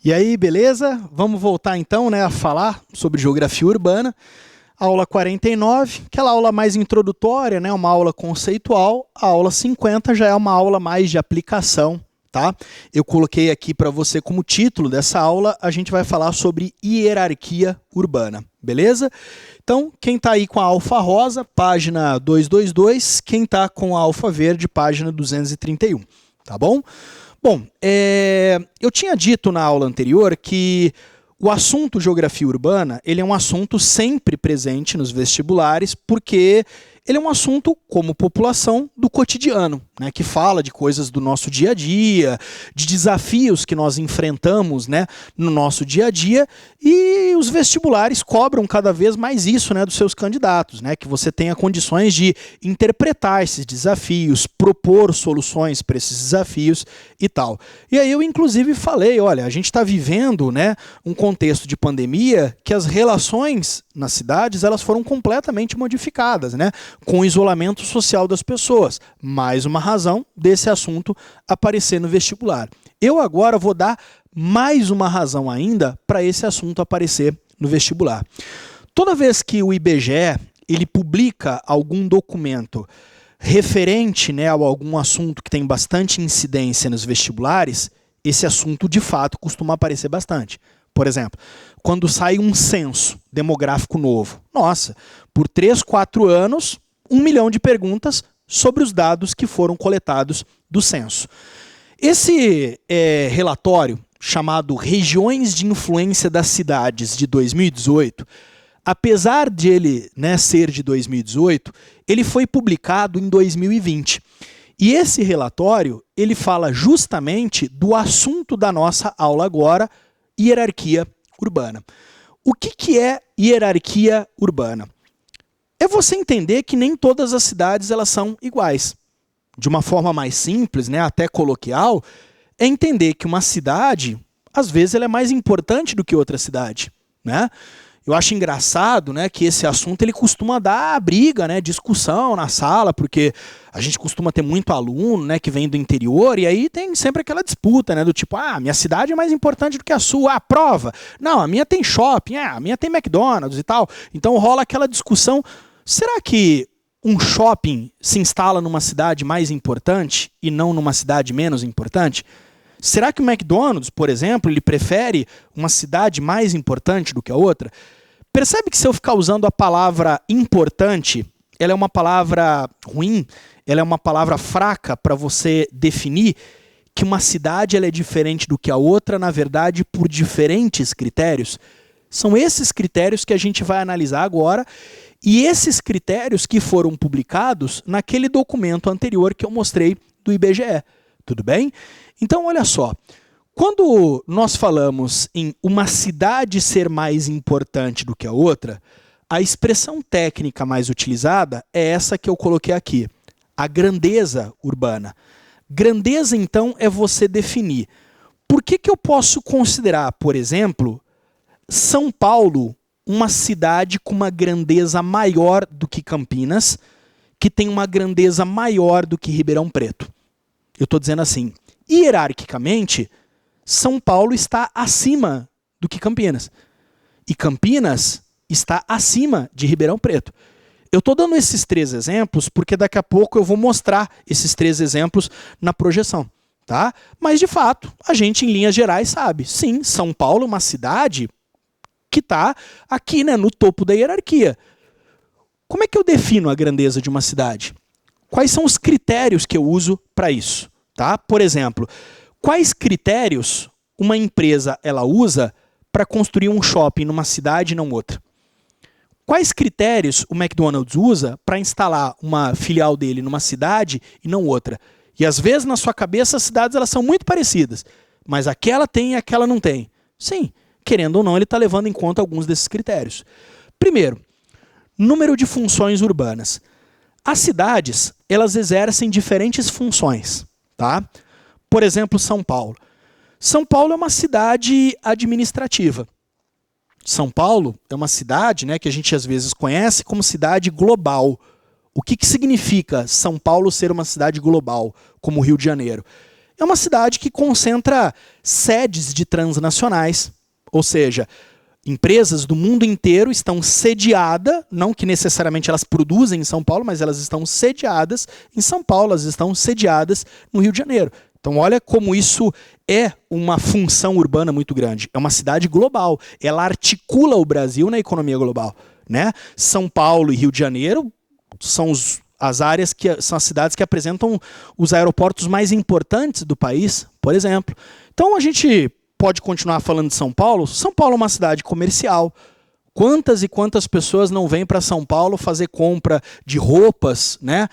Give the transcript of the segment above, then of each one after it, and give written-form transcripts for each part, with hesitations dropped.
E aí, beleza? Vamos voltar então, a falar sobre geografia urbana. Aula 49, aquela aula mais introdutória, uma aula conceitual. A aula 50 já é uma aula mais de aplicação, tá? Eu coloquei aqui para você como título dessa aula, a gente vai falar sobre hierarquia urbana, beleza? Então, quem está aí com a alfa rosa, página 222, quem está com a alfa verde, página 231, tá bom? Bom, eu tinha dito na aula anterior que o assunto geografia urbana, ele é um assunto sempre presente nos vestibulares, porque ele é um assunto, como população, do cotidiano, que fala de coisas do nosso dia a dia, de desafios que nós enfrentamos, no nosso dia a dia, e os vestibulares cobram cada vez mais isso, dos seus candidatos, que você tenha condições de interpretar esses desafios, propor soluções para esses desafios e tal. E aí eu, inclusive, falei, olha, a gente está vivendo, um contexto de pandemia que as relações nas cidades elas foram completamente modificadas, com o isolamento social das pessoas. Mais uma razão desse assunto aparecer no vestibular. Eu agora vou dar mais uma razão ainda para esse assunto aparecer no vestibular. Toda vez que o IBGE ele publica algum documento referente a algum assunto que tem bastante incidência nos vestibulares, esse assunto de fato costuma aparecer bastante. Por exemplo, quando sai um censo demográfico novo, nossa, por 3, 4 anos, 1 milhão de perguntas sobre os dados que foram coletados do censo. Esse relatório, chamado Regiões de Influência das Cidades de 2018, apesar de ele ser de 2018, ele foi publicado em 2020. E esse relatório, ele fala justamente do assunto da nossa aula agora, hierarquia urbana. O que é hierarquia urbana? É você entender que nem todas as cidades elas são iguais. De uma forma mais simples, até coloquial, é entender que uma cidade, às vezes, ela é mais importante do que outra cidade. Eu acho engraçado que esse assunto ele costuma dar briga, discussão na sala, porque a gente costuma ter muito aluno que vem do interior, e aí tem sempre aquela disputa, do tipo, minha cidade é mais importante do que a sua, prova. Não, a minha tem shopping, a minha tem McDonald's e tal. Então rola aquela discussão, será que um shopping se instala numa cidade mais importante e não numa cidade menos importante? Será que o McDonald's, por exemplo, ele prefere uma cidade mais importante do que a outra? Percebe que se eu ficar usando a palavra importante, ela é uma palavra ruim, ela é uma palavra fraca para você definir que uma cidade ela é diferente do que a outra, na verdade, por diferentes critérios? São esses critérios que a gente vai analisar agora e esses critérios que foram publicados naquele documento anterior que eu mostrei do IBGE. Tudo bem? Então, olha só. Quando nós falamos em uma cidade ser mais importante do que a outra, a expressão técnica mais utilizada é essa que eu coloquei aqui, a grandeza urbana. Grandeza, então, é você definir. Por que eu posso considerar, por exemplo, São Paulo uma cidade com uma grandeza maior do que Campinas, que tem uma grandeza maior do que Ribeirão Preto? Eu estou dizendo assim, hierarquicamente, São Paulo está acima do que Campinas. E Campinas está acima de Ribeirão Preto. Eu estou dando esses 3 exemplos porque daqui a pouco eu vou mostrar esses 3 exemplos na projeção. Tá? Mas, de fato, a gente, em linhas gerais, sabe. Sim, São Paulo é uma cidade que está aqui no topo da hierarquia. Como é que eu defino a grandeza de uma cidade? Quais são os critérios que eu uso para isso? Tá? Por exemplo, quais critérios uma empresa ela usa para construir um shopping numa cidade e não outra? Quais critérios o McDonald's usa para instalar uma filial dele numa cidade e não outra? E às vezes na sua cabeça as cidades elas são muito parecidas, mas aquela tem e aquela não tem. Sim, querendo ou não, ele está levando em conta alguns desses critérios. Primeiro, número de funções urbanas. As cidades elas exercem diferentes funções. Tá? Por exemplo, São Paulo. São Paulo é uma cidade administrativa. São Paulo é uma cidade que a gente às vezes conhece como cidade global. O que significa São Paulo ser uma cidade global, como o Rio de Janeiro? É uma cidade que concentra sedes de transnacionais, ou seja, empresas do mundo inteiro estão sediadas, não que necessariamente elas produzem em São Paulo, mas elas estão sediadas em São Paulo, elas estão sediadas no Rio de Janeiro. Então olha como isso é uma função urbana muito grande. É uma cidade global, ela articula o Brasil na economia global, né? São Paulo e Rio de Janeiro são as áreas que são as cidades que apresentam os aeroportos mais importantes do país, por exemplo. Então a gente pode continuar falando de São Paulo. São Paulo é uma cidade comercial. Quantas e quantas pessoas não vêm para São Paulo fazer compra de roupas, né?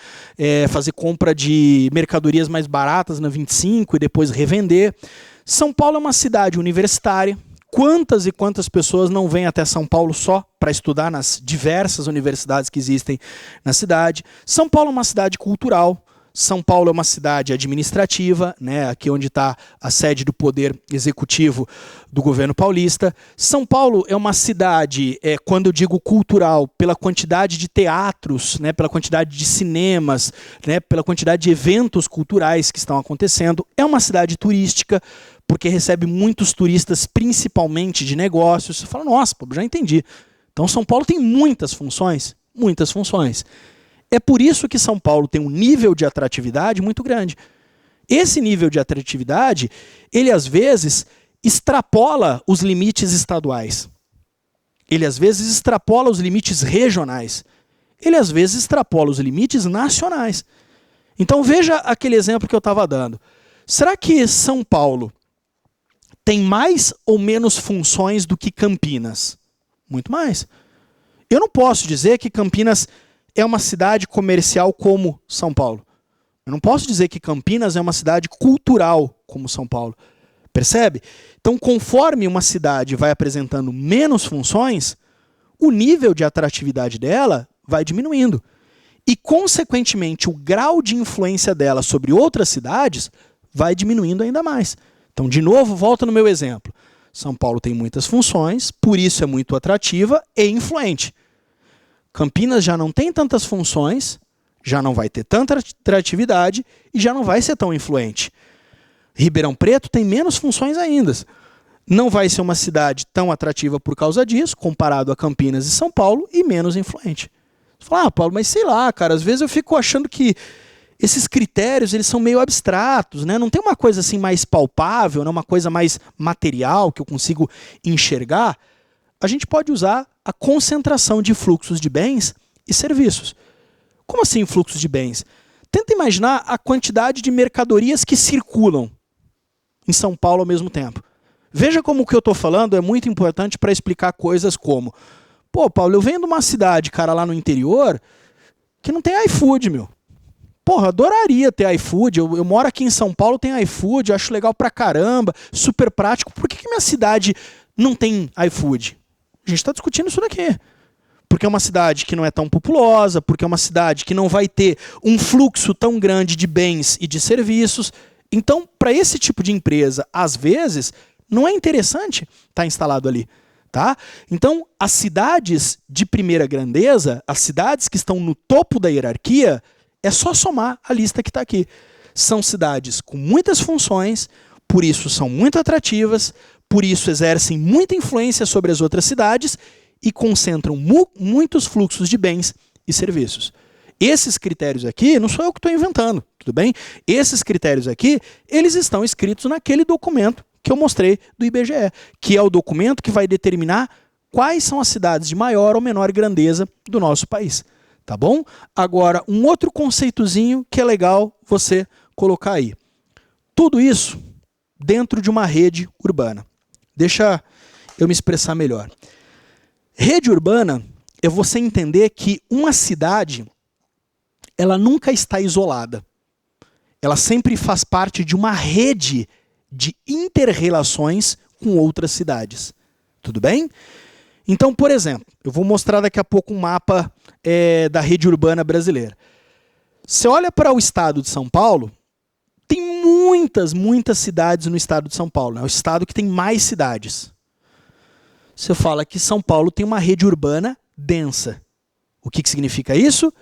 Fazer compra de mercadorias mais baratas na 25 e depois revender. São Paulo é uma cidade universitária. Quantas e quantas pessoas não vêm até São Paulo só para estudar nas diversas universidades que existem na cidade? São Paulo é uma cidade cultural. São Paulo é uma cidade administrativa, né? Aqui onde está a sede do poder executivo do governo paulista. São Paulo é uma cidade, quando eu digo cultural, pela quantidade de teatros, né? Pela quantidade de cinemas, né? Pela quantidade de eventos culturais que estão acontecendo. É uma cidade turística, porque recebe muitos turistas, principalmente de negócios. Você fala, nossa, pô, já entendi. Então São Paulo tem muitas funções, muitas funções. É por isso que São Paulo tem um nível de atratividade muito grande. Esse nível de atratividade, ele às vezes extrapola os limites estaduais. Ele às vezes extrapola os limites regionais. Ele às vezes extrapola os limites nacionais. Então veja aquele exemplo que eu estava dando. Será que São Paulo tem mais ou menos funções do que Campinas? Muito mais. Eu não posso dizer que Campinas é uma cidade comercial como São Paulo. Eu não posso dizer que Campinas é uma cidade cultural como São Paulo. Percebe? Então, conforme uma cidade vai apresentando menos funções, o nível de atratividade dela vai diminuindo. E, consequentemente, o grau de influência dela sobre outras cidades vai diminuindo ainda mais. Então, de novo, volta no meu exemplo. São Paulo tem muitas funções, por isso é muito atrativa e influente. Campinas já não tem tantas funções, já não vai ter tanta atratividade e já não vai ser tão influente. Ribeirão Preto tem menos funções ainda. Não vai ser uma cidade tão atrativa por causa disso, comparado a Campinas e São Paulo, e menos influente. Você fala, Paulo, mas sei lá, cara, às vezes eu fico achando que esses critérios eles são meio abstratos, né? Não tem uma coisa assim mais palpável, né? Uma coisa mais material que eu consigo enxergar. A gente pode usar a concentração de fluxos de bens e serviços. Como assim fluxos de bens? Tenta imaginar a quantidade de mercadorias que circulam em São Paulo ao mesmo tempo. Veja como o que eu estou falando é muito importante para explicar coisas como, pô, Paulo, eu venho de uma cidade, cara, lá no interior, que não tem iFood, meu. Porra, adoraria ter iFood. Eu moro aqui em São Paulo, tem iFood, eu acho legal pra caramba, super prático. Por que minha cidade não tem iFood? A gente está discutindo isso daqui. Porque é uma cidade que não é tão populosa, porque é uma cidade que não vai ter um fluxo tão grande de bens e de serviços. Então, para esse tipo de empresa, às vezes, não é interessante estar instalado ali. Tá? Então, as cidades de primeira grandeza, as cidades que estão no topo da hierarquia, é só somar a lista que está aqui. São cidades com muitas funções, por isso são muito atrativas, por isso exercem muita influência sobre as outras cidades e concentram muitos fluxos de bens e serviços. Esses critérios aqui, não sou eu que estou inventando, tudo bem? Esses critérios aqui, eles estão escritos naquele documento que eu mostrei do IBGE, que é o documento que vai determinar quais são as cidades de maior ou menor grandeza do nosso país. Tá bom? Agora, um outro conceitozinho que é legal você colocar aí. Tudo isso dentro de uma rede urbana. Deixa eu me expressar melhor. Rede urbana é você entender que uma cidade, ela nunca está isolada. Ela sempre faz parte de uma rede de inter-relações com outras cidades. Tudo bem? Então, por exemplo, eu vou mostrar daqui a pouco um mapa da rede urbana brasileira. Você olha para o estado de São Paulo, tem muitas cidades no estado de São Paulo. É o estado que tem mais cidades. Você fala que São Paulo tem uma rede urbana densa. O que significa isso?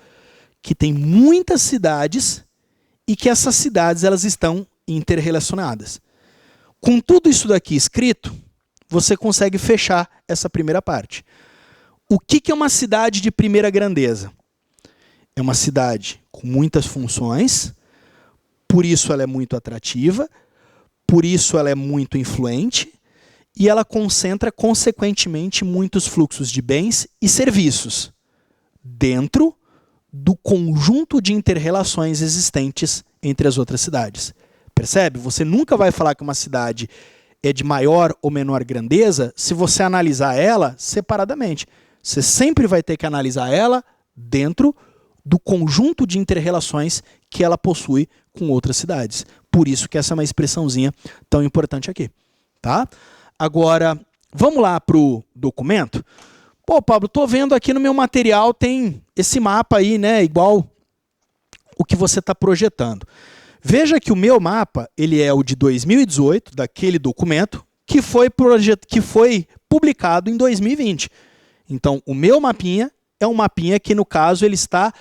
Que tem muitas cidades e que essas cidades elas estão interrelacionadas. Com tudo isso daqui escrito, você consegue fechar essa primeira parte. O que é uma cidade de primeira grandeza? É uma cidade com muitas funções, por isso ela é muito atrativa, por isso ela é muito influente, e ela concentra, consequentemente, muitos fluxos de bens e serviços dentro do conjunto de inter-relações existentes entre as outras cidades. Percebe? Você nunca vai falar que uma cidade é de maior ou menor grandeza se você analisar ela separadamente. Você sempre vai ter que analisar ela dentro do conjunto de inter-relações que ela possui com outras cidades. Por isso que essa é uma expressãozinha tão importante aqui. Tá? Agora, vamos lá para o documento. Pô, Pablo, estou vendo aqui no meu material, tem esse mapa aí, né, igual o que você está projetando. Veja que o meu mapa, ele é o de 2018, daquele documento, que foi publicado em 2020. Então, o meu mapinha é um mapinha que, no caso, ele está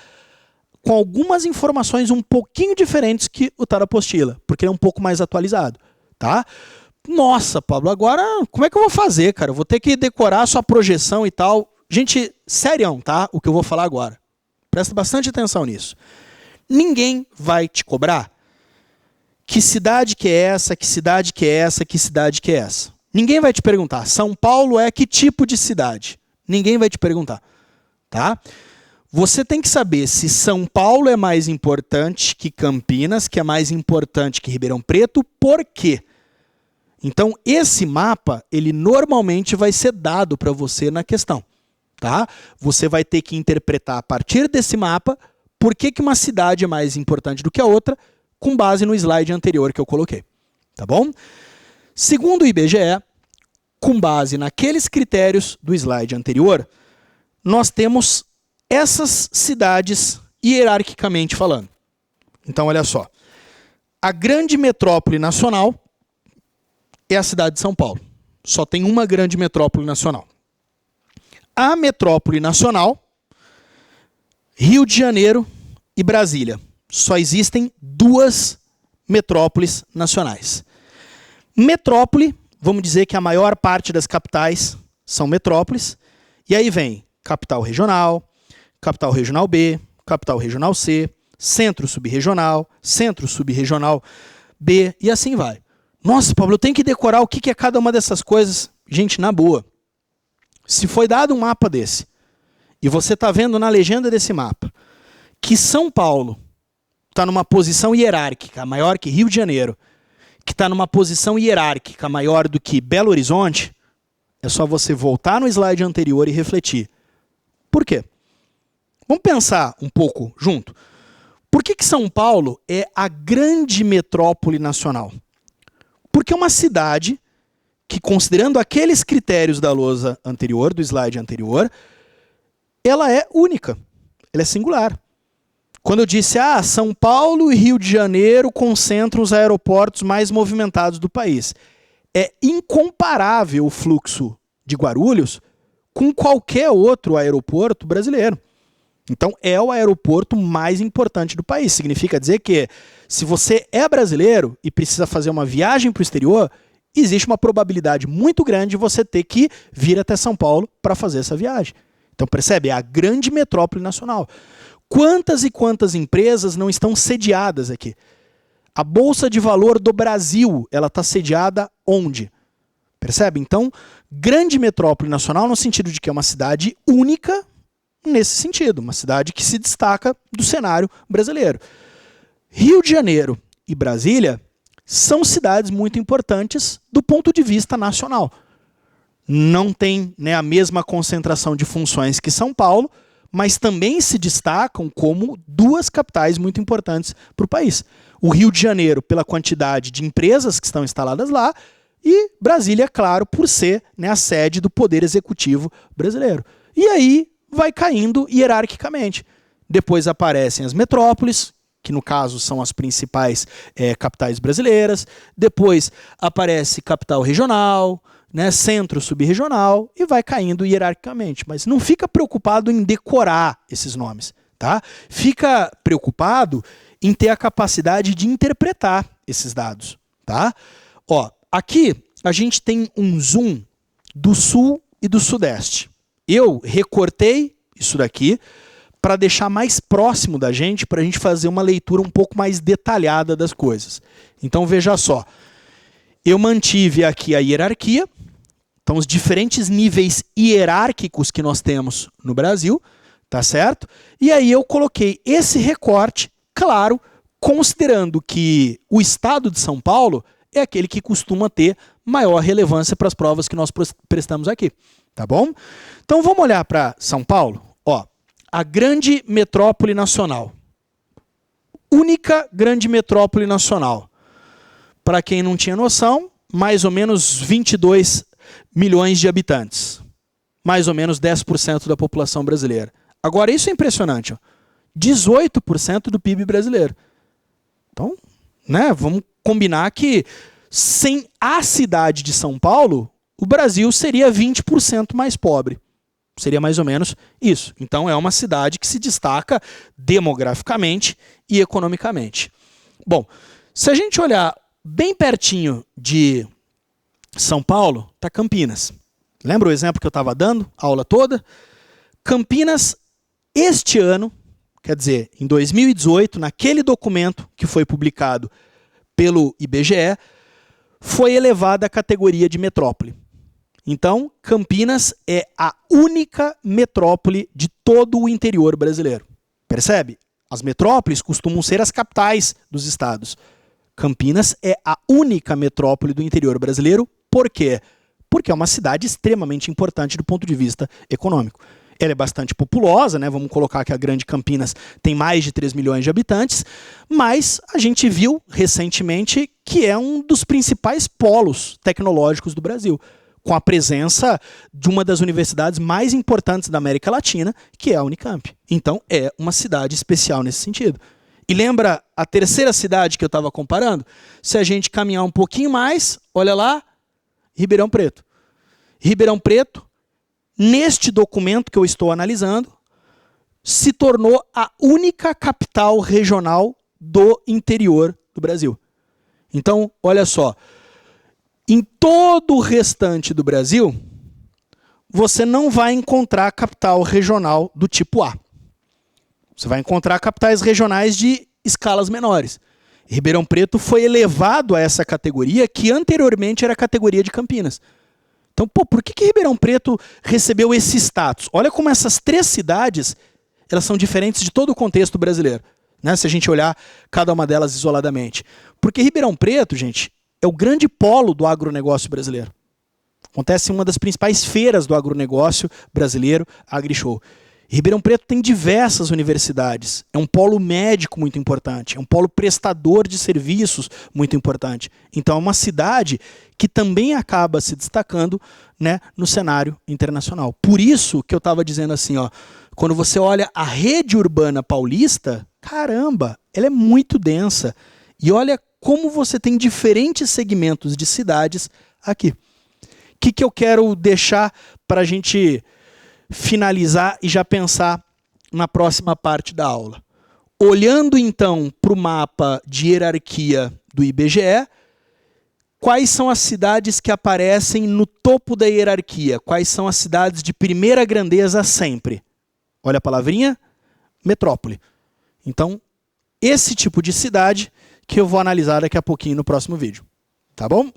com algumas informações um pouquinho diferentes que o da apostila, porque ele é um pouco mais atualizado. Tá? Nossa, Pablo, agora como é que eu vou fazer, cara? Eu vou ter que decorar sua projeção e tal. Gente, serião, tá? O que eu vou falar agora. Presta bastante atenção nisso. Ninguém vai te cobrar que cidade que é essa, que cidade que é essa, que cidade que é essa. Ninguém vai te perguntar. São Paulo é que tipo de cidade? Ninguém vai te perguntar. Tá? Você tem que saber se São Paulo é mais importante que Campinas, que é mais importante que Ribeirão Preto, por quê? Então, esse mapa, ele normalmente vai ser dado para você na questão. Tá? Você vai ter que interpretar a partir desse mapa por que uma cidade é mais importante do que a outra, com base no slide anterior que eu coloquei. Tá bom? Segundo o IBGE, com base naqueles critérios do slide anterior, nós temos essas cidades hierarquicamente falando. Então, olha só. A grande metrópole nacional é a cidade de São Paulo. Só tem uma grande metrópole nacional. A metrópole nacional, Rio de Janeiro e Brasília. Só existem duas metrópoles nacionais. Metrópole, vamos dizer que a maior parte das capitais são metrópoles. E aí vem capital regional B, capital regional C, centro subregional B, e assim vai. Nossa, Pablo, eu tenho que decorar o que é cada uma dessas coisas. Gente, na boa, se foi dado um mapa desse, e você está vendo na legenda desse mapa, que São Paulo está numa posição hierárquica maior que Rio de Janeiro, que está numa posição hierárquica maior do que Belo Horizonte, é só você voltar no slide anterior e refletir. Por quê? Vamos pensar um pouco junto. Por que São Paulo é a grande metrópole nacional? Porque é uma cidade que, considerando aqueles critérios da lousa anterior, do slide anterior, ela é única, ela é singular. Quando eu disse, São Paulo e Rio de Janeiro concentram os aeroportos mais movimentados do país. É incomparável o fluxo de Guarulhos com qualquer outro aeroporto brasileiro. Então, é o aeroporto mais importante do país. Significa dizer que, se você é brasileiro e precisa fazer uma viagem para o exterior, existe uma probabilidade muito grande de você ter que vir até São Paulo para fazer essa viagem. Então, percebe? É a grande metrópole nacional. Quantas e quantas empresas não estão sediadas aqui? A Bolsa de Valor do Brasil, ela está sediada onde? Percebe? Então, grande metrópole nacional no sentido de que é uma cidade única nesse sentido, uma cidade que se destaca do cenário brasileiro. Rio de Janeiro e Brasília são cidades muito importantes do ponto de vista nacional. Não tem, né, a mesma concentração de funções que São Paulo, mas também se destacam como duas capitais muito importantes para o país. O Rio de Janeiro, pela quantidade de empresas que estão instaladas lá, e Brasília, claro, por ser, né, a sede do Poder Executivo brasileiro. E aí vai caindo hierarquicamente. Depois aparecem as metrópoles, que no caso são as principais capitais brasileiras. Depois aparece capital regional, né, centro subregional, e vai caindo hierarquicamente. Mas não fica preocupado em decorar esses nomes. Tá? Fica preocupado em ter a capacidade de interpretar esses dados, tá? Ó, aqui a gente tem um zoom do sul e do sudeste. Eu recortei isso daqui para deixar mais próximo da gente, para a gente fazer uma leitura um pouco mais detalhada das coisas. Então veja só, eu mantive aqui a hierarquia, então os diferentes níveis hierárquicos que nós temos no Brasil, tá certo? E aí eu coloquei esse recorte, claro, considerando que o estado de São Paulo é aquele que costuma ter maior relevância para as provas que nós prestamos aqui, tá bom? Então vamos olhar para São Paulo, ó, a grande metrópole nacional. Única grande metrópole nacional. Para quem não tinha noção, mais ou menos 22 milhões de habitantes. Mais ou menos 10% da população brasileira. Agora, isso é impressionante. Ó. 18% do PIB brasileiro. Então, né, vamos combinar que sem a cidade de São Paulo, o Brasil seria 20% mais pobre. Seria mais ou menos isso. Então, é uma cidade que se destaca demograficamente e economicamente. Bom, se a gente olhar bem pertinho de São Paulo, está Campinas. Lembra o exemplo que eu estava dando, a aula toda? Campinas, este ano, quer dizer, em 2018, naquele documento que foi publicado pelo IBGE, foi elevada à categoria de metrópole. Então, Campinas é a única metrópole de todo o interior brasileiro. Percebe? As metrópoles costumam ser as capitais dos estados. Campinas é a única metrópole do interior brasileiro. Por quê? Porque é uma cidade extremamente importante do ponto de vista econômico. Ela é bastante populosa, né? Vamos colocar que a Grande Campinas tem mais de 3 milhões de habitantes, mas a gente viu recentemente que é um dos principais polos tecnológicos do Brasil, com a presença de uma das universidades mais importantes da América Latina, que é a Unicamp. Então, é uma cidade especial nesse sentido. E lembra a terceira cidade que eu estava comparando? Se a gente caminhar um pouquinho mais, olha lá, Ribeirão Preto. Ribeirão Preto, neste documento que eu estou analisando, se tornou a única capital regional do interior do Brasil. Então, olha só, em todo o restante do Brasil, você não vai encontrar capital regional do tipo A. Você vai encontrar capitais regionais de escalas menores. Ribeirão Preto foi elevado a essa categoria que anteriormente era a categoria de Campinas. Então, por que Ribeirão Preto recebeu esse status? Olha como essas três cidades elas são diferentes de todo o contexto brasileiro, né? Se a gente olhar cada uma delas isoladamente. Porque Ribeirão Preto, gente, é o grande polo do agronegócio brasileiro. Acontece em uma das principais feiras do agronegócio brasileiro, a AgriShow. Ribeirão Preto tem diversas universidades, é um polo médico muito importante, é um polo prestador de serviços muito importante. Então é uma cidade que também acaba se destacando, né, no cenário internacional. Por isso que eu estava dizendo assim, ó, quando você olha a rede urbana paulista, caramba, ela é muito densa. E olha como você tem diferentes segmentos de cidades aqui. O que eu quero deixar para a gente finalizar e já pensar na próxima parte da aula? Olhando então para o mapa de hierarquia do IBGE, quais são as cidades que aparecem no topo da hierarquia? Quais são as cidades de primeira grandeza sempre? Olha a palavrinha, metrópole. Então, esse tipo de cidade que eu vou analisar daqui a pouquinho no próximo vídeo. Tá bom?